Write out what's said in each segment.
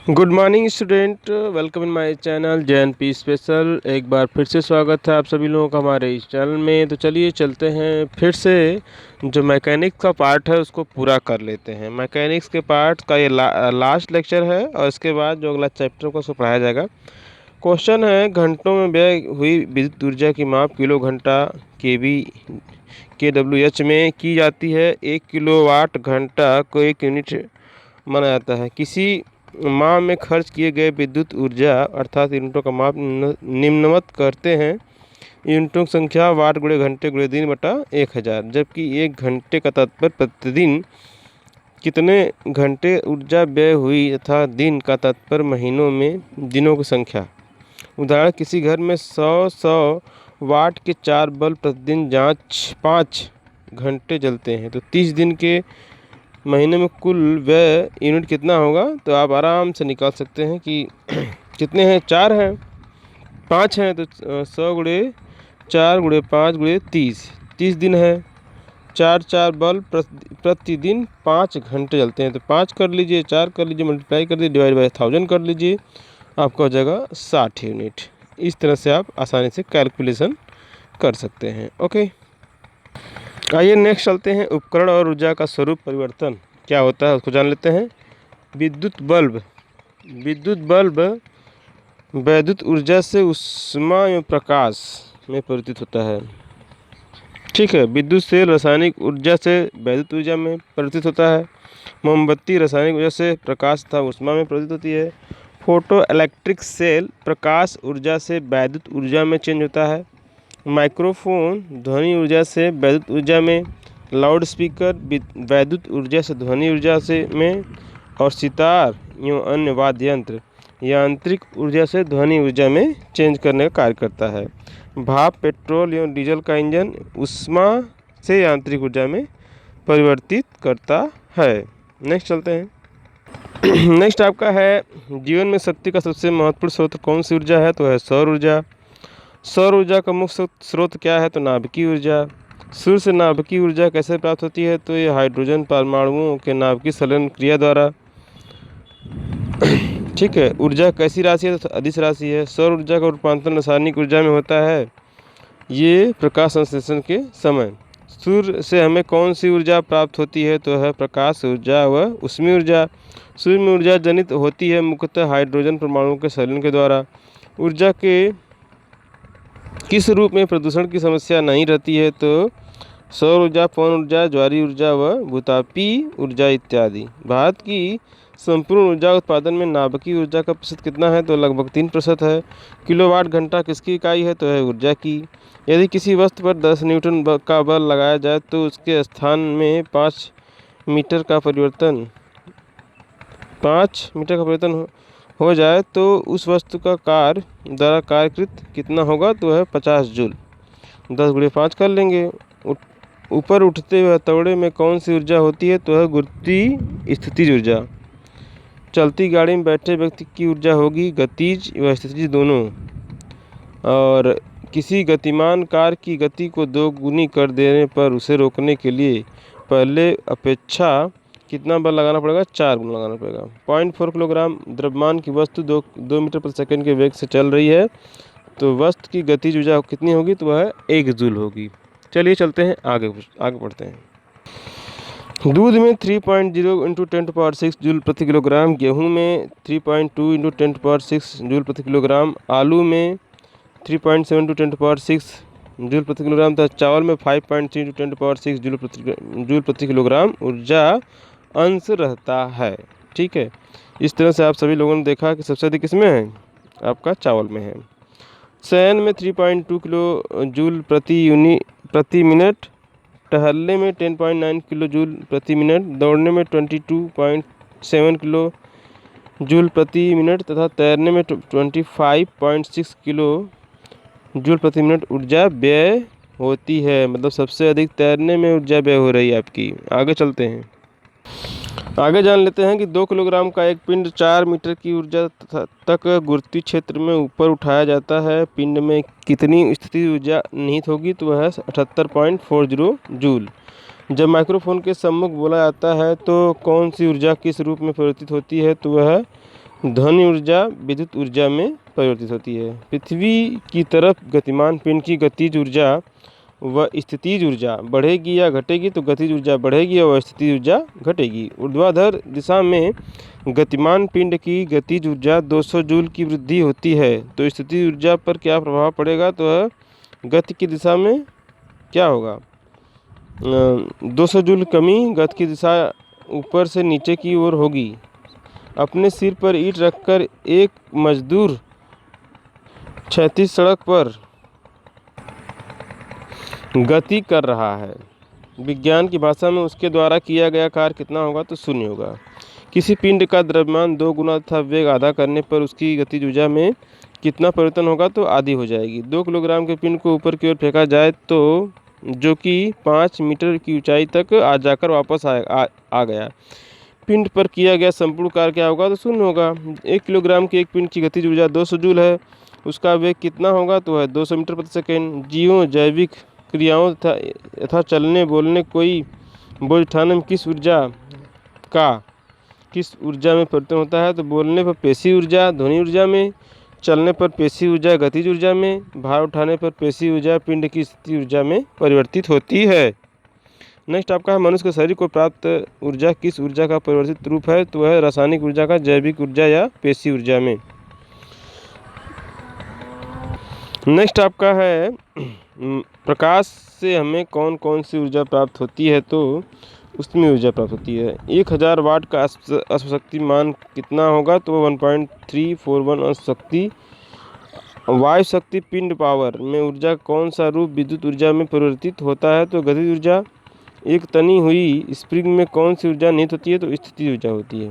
Good morning student, welcome in my channel JNP special. एक बार फिर से स्वागत है आप सभी लोगों का हमारे इस चैनल में। तो चलिए चलते हैं फिर से जो मैकेनिक्स का पार्ट है उसको पूरा कर लेते हैं। मैकेनिक्स के पार्ट का ये लास्ट लेक्चर है और इसके बाद जो अगला चैप्टर को उसको पढ़ाया जाएगा। क्वेश्चन है, घंटों में व्यय हुई विद्युत ऊर्जा की माप किलो घंटा kWh में की जाती है। 1 किलोवाट घंटा को 1 यूनिट माना जाता है। किसी माह में खर्च किए गए विद्युत ऊर्जा अर्थात यूनिटों का माप निम्नवत करते हैं। यूनिटों की संख्या वाट गुणे घंटे गुणे दिन बटा 1000। जबकि 1 घंटे का तात्पर्य प्रतिदिन कितने घंटे ऊर्जा व्यय हुई तथा दिन का तात्पर्य महीनों में दिनों की संख्या। उदाहरण, किसी घर में 100 वाट के 4 बल्ब प्रतिदिन जांच 5 घंटे जलते हैं तो 30 दिन के महीने में कुल व्यय यूनिट कितना होगा। तो आप आराम से निकाल सकते हैं कि कितने हैं, 4 हैं, 5 हैं, तो 100 गुणे 4 गुणे 5 गुणे 30 दिन है। 4 बल्ब प्रतिदिन 5 घंटे जलते हैं तो 5 कर लीजिए, 4 कर लीजिए, मल्टीप्लाई कर दीजिए, डिवाइड बाई 1000 कर लीजिए, आपका हो जाएगा 60 यूनिट। इस तरह से आप आसानी से कैलकुलेशन कर सकते हैं। ओके, आइए नेक्स्ट चलते हैं। उपकरण और ऊर्जा का स्वरूप परिवर्तन क्या होता है उसको जान लेते हैं। विद्युत बल्ब वैद्युत ऊर्जा से ऊष्मा एवं प्रकाश में परिवर्तित होता है। ठीक है, विद्युत सेल रासायनिक ऊर्जा से वैद्युत ऊर्जा में परिवर्तित होता है। मोमबत्ती रासायनिक ऊर्जा से प्रकाश तथा ऊष्मा में परिवर्तित होती है। फोटो इलेक्ट्रिक सेल प्रकाश ऊर्जा से वैद्युत ऊर्जा में चेंज होता है। माइक्रोफोन ध्वनि ऊर्जा से वैद्युत ऊर्जा में। लाउड स्पीकर वैद्युत ऊर्जा से ध्वनि ऊर्जा से में। और सितार एवं अन्य वाद्य यंत्र यांत्रिक ऊर्जा से ध्वनि ऊर्जा में चेंज करने का कार्य करता है। भाप पेट्रोल एवं डीजल का इंजन ऊष्मा से यांत्रिक ऊर्जा में परिवर्तित करता है। नेक्स्ट चलते हैं। नेक्स्ट आपका है, जीवन में शक्ति का सबसे महत्वपूर्ण स्रोत कौन सी ऊर्जा है। तो है सौर ऊर्जा। सौर ऊर्जा का मुख्य स्रोत क्या है। तो नाभिकीय ऊर्जा। सूर्य से नाभिकीय ऊर्जा कैसे प्राप्त होती है। तो ये हाइड्रोजन परमाणुओं के नाभिकीय संलयन क्रिया द्वारा। ठीक है, ऊर्जा कैसी राशि है। तो अदिश राशि है। सौर ऊर्जा का रूपांतरण रासायनिक ऊर्जा में होता है, ये प्रकाश संश्लेषण के समय। सूर्य से हमें कौन सी ऊर्जा प्राप्त होती है। तो है प्रकाश ऊर्जा व ऊष्मीय ऊर्जा। सूर्य में ऊर्जा जनित होती है मुख्यतः हाइड्रोजन परमाणुओं के संलयन के द्वारा। ऊर्जा के किस रूप में प्रदूषण की समस्या नहीं रहती है। तो सौर ऊर्जा, पवन ऊर्जा, ज्वारीय ऊर्जा व भूतापीय ऊर्जा इत्यादि। भारत की संपूर्ण ऊर्जा उत्पादन में नाभिकीय ऊर्जा का प्रतिशत कितना है। तो लगभग 3% है। किलोवाट घंटा किसकी इकाई है। तो है ऊर्जा की। यदि किसी वस्तु पर 10 न्यूटन का बल लगाया जाए तो उसके स्थान में 5 मीटर का परिवर्तन हो जाए तो उस वस्तु का कार्य द्वारा कार्यकृत कितना होगा। तो है 50 जूल। 10 गुणे 5 कर लेंगे। ऊपर उठते हुए हथौड़े में कौन सी ऊर्जा होती है। तो है गुरुत्वीय स्थितिज ऊर्जा। चलती गाड़ी में बैठे व्यक्ति की ऊर्जा होगी गतिज व स्थितिज दोनों। और किसी गतिमान कार की गति को 2 गुनी कर देने पर उसे रोकने के लिए पहले अपेक्षा कितना बल लगाना पड़ेगा। 4 गुना लगाना पड़ेगा। 0.4 किलोग्राम द्रव्यमान की वस्तु 2 मीटर प्रति सेकंड के वेग से चल रही है तो वस्तु की गतिज ऊर्जा कितनी होगी। तो वह 1 जूल होगी। चलिए चलते हैं आगे बढ़ते हैं। दूध में 3.0 इंटू 10⁶ जूल प्रति किलोग्राम। गेहूं में 3.2 इंटू 10⁶ जूल प्रति किलोग्राम। आलू में 3.7 इंटू 10⁶ जूल प्रति किलोग्राम तथा चावल में 5.3 इंटू 10⁶ जूल प्रति किलोग्राम ऊर्जा अंश रहता है। ठीक है, इस तरह से आप सभी लोगों ने देखा कि सबसे अधिक किसमें है, आपका चावल में है। शयन में 3.2 किलो जूल प्रति मिनट। टहलने में 10.9 किलो जूल प्रति मिनट। दौड़ने में 22.7 किलो जूल प्रति मिनट तथा तैरने में 25.6 किलो जूल प्रति मिनट ऊर्जा व्यय होती है। मतलब सबसे अधिक तैरने में ऊर्जा व्यय हो रही है आपकी। आगे चलते हैं, आगे जान लेते हैं कि 2 किलोग्राम का एक पिंड 4 मीटर की ऊर्जा तक गुरुत्वीय क्षेत्र में ऊपर उठाया जाता है। पिंड में कितनी स्थितिज ऊर्जा निहित होगी। तो वह है 78.40 जूल। जब माइक्रोफोन के सम्मुख बोला जाता है तो कौन सी ऊर्जा किस रूप में परिवर्तित होती है। तो वह ध्वनि ऊर्जा विद्युत ऊर्जा में परिवर्तित होती है। पृथ्वी की तरफ गतिमान पिंड की गतिज ऊर्जा व स्थितिज ऊर्जा बढ़ेगी या घटेगी, तो गतिज ऊर्जा बढ़ेगी और स्थितिज ऊर्जा घटेगी। ऊर्ध्वाधर दिशा में गतिमान पिंड की गतिज ऊर्जा 200 जूल की वृद्धि होती है, तो स्थितिज ऊर्जा पर क्या प्रभाव पड़ेगा, तो गति की दिशा में क्या होगा, 200 जूल कमी। गति की दिशा ऊपर से नीचे की ओर होगी। अपने सिर पर ईंट रखकर एक मजदूर क्षैतिज सड़क पर गति कर रहा है। विज्ञान की भाषा में उसके द्वारा किया गया कार्य कितना होगा, तो 0 होगा। किसी पिंड का द्रव्यमान 2 गुना तथा वेग आधा करने पर उसकी गतिज ऊर्जा में कितना परिवर्तन होगा, तो आधी हो जाएगी। 2 किलोग्राम के पिंड को ऊपर की ओर फेंका जाए तो जो कि 5 मीटर की ऊंचाई तक आ जाकर वापस आ गया। पिंड पर किया गया संपूर्ण कार्य क्या होगा, तो 0 होगा। 1 किलोग्राम के एक पिंड की गतिज ऊर्जा 200 जूल है, उसका वेग कितना होगा, तो है 200 मीटर प्रति सेकेंड। जीवों जैविक क्रियाओं तथा चलने बोलने कोई बोझ उठाने में किस ऊर्जा में परिवर्तन होता है, तो बोलने पर पेशी ऊर्जा ध्वनि ऊर्जा में, चलने पर पेशी ऊर्जा गतिज ऊर्जा में, भार उठाने पर पेशी ऊर्जा पिंड की स्थिति ऊर्जा में परिवर्तित होती है। नेक्स्ट आपका है मनुष्य के शरीर को प्राप्त ऊर्जा किस ऊर्जा का परिवर्तित रूप है, तो वह रासायनिक ऊर्जा का जैविक ऊर्जा या पेशी ऊर्जा में। नेक्स्ट आपका है प्रकाश से हमें कौन कौन सी ऊर्जा प्राप्त होती है, तो उसमें ऊर्जा प्राप्त होती है। 1000 वाट का अश्वशक्ति मान कितना होगा, तो 1.341 अश्वशक्ति। वायु शक्ति पिंड पावर में ऊर्जा कौन सा रूप विद्युत ऊर्जा में परिवर्तित होता है, तो गतिज ऊर्जा। एक तनी हुई स्प्रिंग में कौन सी ऊर्जा निहित होती है, तो स्थितिज ऊर्जा होती है।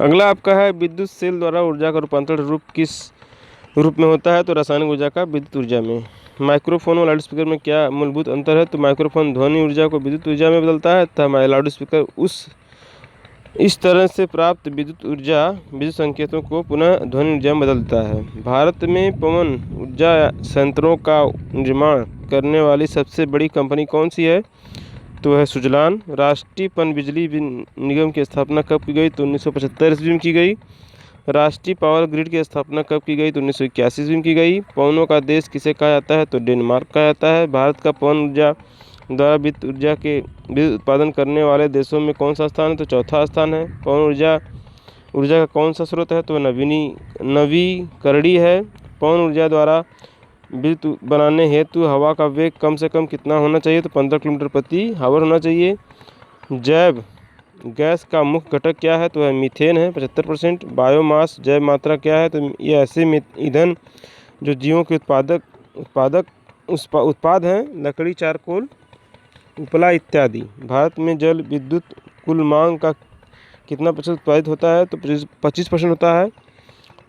अगला आपका है विद्युत सेल द्वारा ऊर्जा का रूपांतरण रूप किस रूप में होता है, तो रासायनिक ऊर्जा का विद्युत ऊर्जा में। माइक्रोफोन और लाउडस्पीकर में क्या मूलभूत अंतर है, तो माइक्रोफोन ध्वनि ऊर्जा को विद्युत ऊर्जा में बदलता है तथा लाउडस्पीकर इस तरह से प्राप्त विद्युत ऊर्जा विद्युत संकेतों को पुनः ध्वनि ऊर्जा में बदलता है। भारत में पवन ऊर्जा संयंत्रों का निर्माण करने वाली सबसे बड़ी कंपनी कौन सी है, तो है सुजलान। राष्ट्रीय पनबिजली निगम की स्थापना कब की गई, तो 1975 ईस्वी में की गई। राष्ट्रीय पावर ग्रिड की स्थापना कब की गई, तो 1981 ईस्वी में की गई। पवनों का देश किसे कहा जाता है, तो डेनमार्क कहा जाता है। भारत का पवन ऊर्जा द्वारा विद्युत ऊर्जा के विद्युत उत्पादन करने वाले देशों में कौन सा स्थान है, तो चौथा स्थान है। पवन ऊर्जा का कौन सा स्रोत है, तो नवीकरणीय है। पवन ऊर्जा द्वारा विद्युत बनाने हेतु हवा का वेग कम से कम कितना होना चाहिए, तो 15 किलोमीटर प्रति आवर होना चाहिए। जैव गैस का मुख्य घटक क्या है, तो वह मीथेन है 75%। बायोमास जैव मात्रा क्या है, तो ये ऐसे ईंधन जो जीवों के उत्पाद हैं, लकड़ी, चारकोल, उपला इत्यादि। भारत में जल विद्युत कुल मांग का कितना प्रतिशत उत्पादित होता है, तो 25% होता है।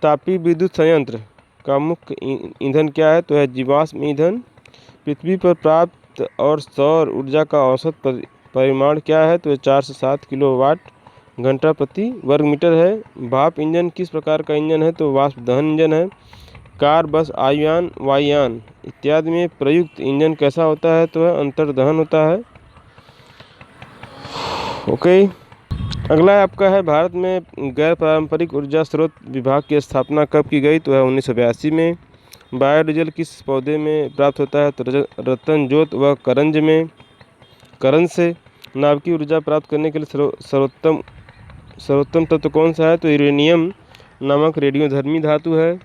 तापीय विद्युत संयंत्र का मुख्य ईंधन क्या है, तो है जीवाश्म ईंधन। पृथ्वी पर प्राप्त और सौर ऊर्जा का औसत परिमाण क्या है, तो 4 से 7 किलोवाट घंटा प्रति वर्ग मीटर है। भाप इंजन किस प्रकार का इंजन है, तो वाष्प दहन इंजन है। कार, बस, वायुयान इत्यादि में प्रयुक्त इंजन कैसा होता है, तो वह अंतर्दहन होता है। ओके, अगला है आपका है भारत में गैर पारंपरिक ऊर्जा स्रोत विभाग की स्थापना कब की गई, तो है 1982 में। बायोडीजल किस पौधे में प्राप्त होता है, तो रतन जोत व करंज से। नाभिकीय ऊर्जा प्राप्त करने के लिए सर्वोत्तम तत्व कौन सा है, तो यूरेनियम नामक रेडियोधर्मी धातु है।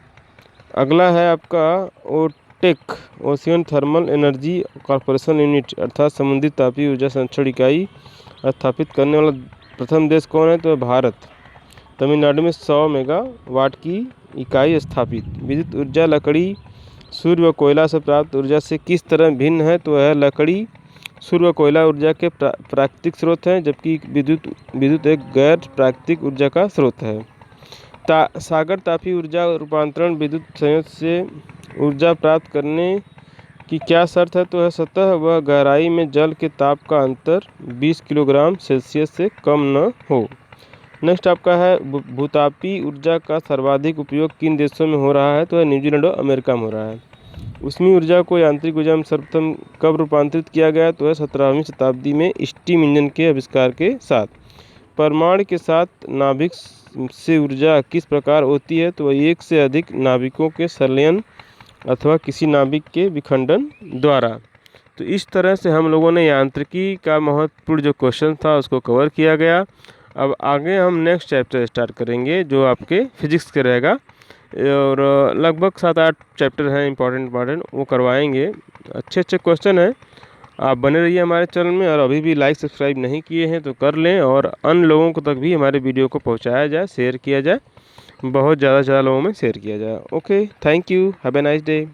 अगला है आपका OTEC ocean thermal energy corporation unit अर्थात समुद्री तापीय ऊर्जा संरक्षण इकाई स्थापित करने वाला प्रथम देश कौन है, तो भारत। तमिलनाडु में 100 मेगावाट की इकाई स्थापित। विद्युत ऊर्जा लकड़ी, सूर्य व कोयला से प्राप्त ऊर्जा से किस तरह भिन्न है, तो वह लकड़ी, सूर्य व कोयला ऊर्जा के प्राकृतिक स्रोत हैं, जबकि विद्युत एक गैर प्राकृतिक ऊर्जा का स्रोत है। सागर तापीय ऊर्जा रूपांतरण विद्युत संयंत्र से ऊर्जा प्राप्त करने की क्या शर्त है, तो है सतह व गहराई में जल के ताप का अंतर 20 किलोग्राम सेल्सियस से कम न हो। नेक्स्ट आपका है भूतापीय ऊर्जा का सर्वाधिक उपयोग किन देशों में हो रहा है, तो है न्यूजीलैंड और अमेरिका में हो रहा है। ऊष्मीय ऊर्जा को यांत्रिक ऊर्जा में सर्वप्रथम कब रूपांतरित किया गया, तो है 17वीं शताब्दी में स्टीम इंजन के आविष्कार के साथ। परमाणु के साथ नाभिक से ऊर्जा किस प्रकार होती है? तो एक से अधिक नाविकों के संलयन अथवा किसी नाविक के विखंडन द्वारा। तो इस तरह से हम लोगों ने यांत्रिकी का महत्वपूर्ण जो क्वेश्चन था उसको कवर किया गया। अब आगे हम नेक्स्ट चैप्टर स्टार्ट करेंगे जो आपके फिजिक्स के रहेगा, और लगभग 7-8 चैप्टर हैं इंपॉर्टेंट वो करवाएंगे। अच्छे क्वेश्चन हैं। आप बने रहिए हमारे चैनल में, और अभी भी लाइक सब्सक्राइब नहीं किए हैं तो कर लें, और अन्य लोगों को तक भी हमारे वीडियो को पहुंचाया जाए, शेयर किया जाए, बहुत ज़्यादा लोगों में शेयर किया जाए। Okay, thank you, have a nice day.